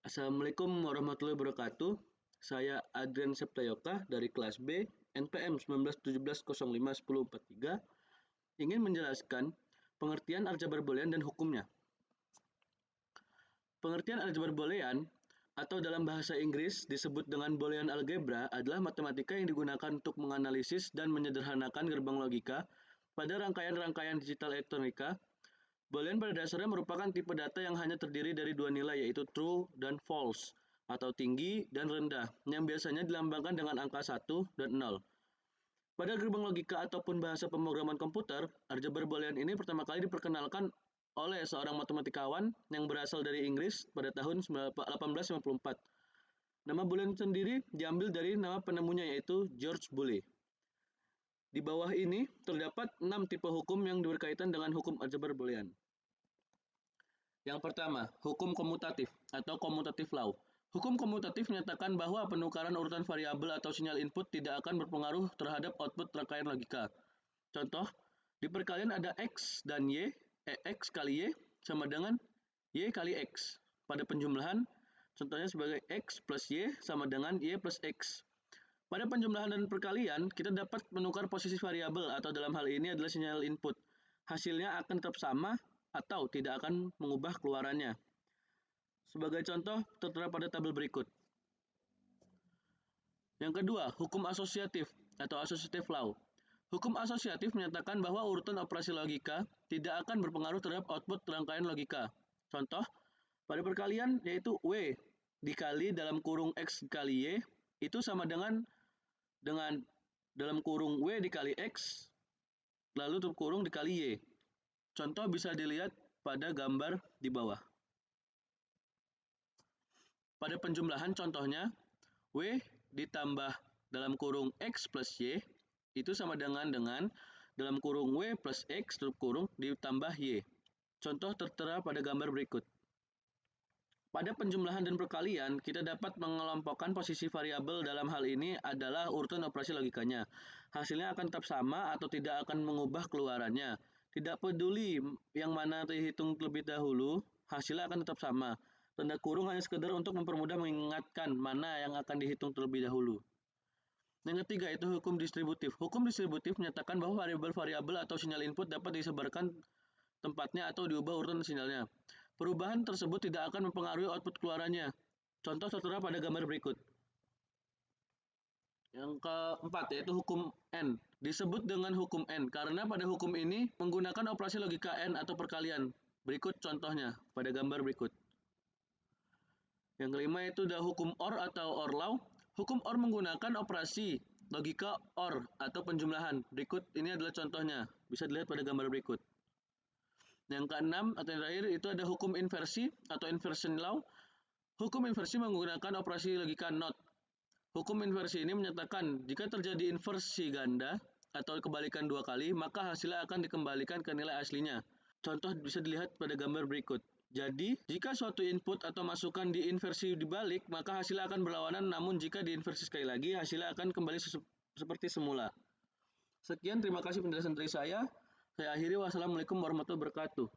Assalamualaikum warahmatullahi wabarakatuh. Saya Adrian Septayoka dari kelas B NPM 1917051043 ingin menjelaskan pengertian aljabar boolean dan hukumnya. Pengertian aljabar boolean atau dalam bahasa Inggris disebut dengan Boolean algebra adalah matematika yang digunakan untuk menganalisis dan menyederhanakan gerbang logika pada rangkaian-rangkaian digital elektronika. Boolean pada dasarnya merupakan tipe data yang hanya terdiri dari dua nilai, yaitu true dan false, atau tinggi dan rendah, yang biasanya dilambangkan dengan angka 1 dan 0. Pada gerbang logika ataupun bahasa pemrograman komputer, aljabar boolean ini pertama kali diperkenalkan oleh seorang matematikawan yang berasal dari Inggris pada tahun 1854. Nama boolean sendiri diambil dari nama penemunya, yaitu George Boole. Di bawah ini terdapat 6 tipe hukum yang berkaitan dengan hukum aljabar boolean. Yang pertama, hukum komutatif atau commutative law. Hukum komutatif menyatakan bahwa penukaran urutan variabel atau sinyal input tidak akan berpengaruh terhadap output rangkaian logika. Contoh, di perkalian ada X dan Y, X kali Y sama dengan Y kali X. Pada penjumlahan, contohnya sebagai X plus Y sama dengan Y plus X. Pada penjumlahan dan perkalian, kita dapat menukar posisi variabel atau dalam hal ini adalah sinyal input. Hasilnya akan tetap sama atau tidak akan mengubah keluarannya. Sebagai contoh, tertera pada tabel berikut. Yang kedua, hukum asosiatif atau associative law. Hukum asosiatif menyatakan bahwa urutan operasi logika tidak akan berpengaruh terhadap output rangkaian logika. Contoh, pada perkalian yaitu W dikali dalam kurung X dikali Y itu sama dengan dalam kurung W dikali X lalu tutup kurung dikali Y. Contoh bisa dilihat pada gambar di bawah. Pada penjumlahan contohnya, W ditambah dalam kurung X plus Y itu sama dengan dalam kurung W plus X tutup kurung ditambah Y. Contoh tertera pada gambar berikut. Pada penjumlahan dan perkalian, kita dapat mengelompokkan posisi variabel dalam hal ini adalah urutan operasi logikanya. Hasilnya akan tetap sama atau tidak akan mengubah keluarannya. Tidak peduli yang mana dihitung terlebih dahulu, hasilnya akan tetap sama. Tanda kurung hanya sekedar untuk mempermudah mengingatkan mana yang akan dihitung terlebih dahulu. Yang ketiga itu hukum distributif. Hukum distributif menyatakan bahwa variabel-variabel atau sinyal input dapat disebarkan tempatnya atau diubah urutan sinyalnya. Perubahan tersebut tidak akan mempengaruhi output keluarannya. Contoh tertera pada gambar berikut. Yang keempat yaitu hukum N. Disebut dengan hukum N karena pada hukum ini menggunakan operasi logika N atau perkalian. Berikut contohnya pada gambar berikut. Yang kelima yaitu ada hukum OR atau OR law. Hukum OR menggunakan operasi logika OR atau penjumlahan. Berikut ini adalah contohnya. Bisa dilihat pada gambar berikut. Yang keenam atau yang terakhir itu ada hukum inversi atau inversion law. Hukum inversi menggunakan operasi logika NOT. Hukum inversi ini menyatakan jika terjadi inversi ganda atau kebalikan dua kali, maka hasilnya akan dikembalikan ke nilai aslinya. Contoh bisa dilihat pada gambar berikut. Jadi, jika suatu input atau masukan diinversi dibalik, maka hasilnya akan berlawanan, namun jika diinversi sekali lagi, hasilnya akan kembali seperti semula. Sekian, terima kasih penjelasan dari saya. Saya akhiri, wassalamualaikum warahmatullahi wabarakatuh.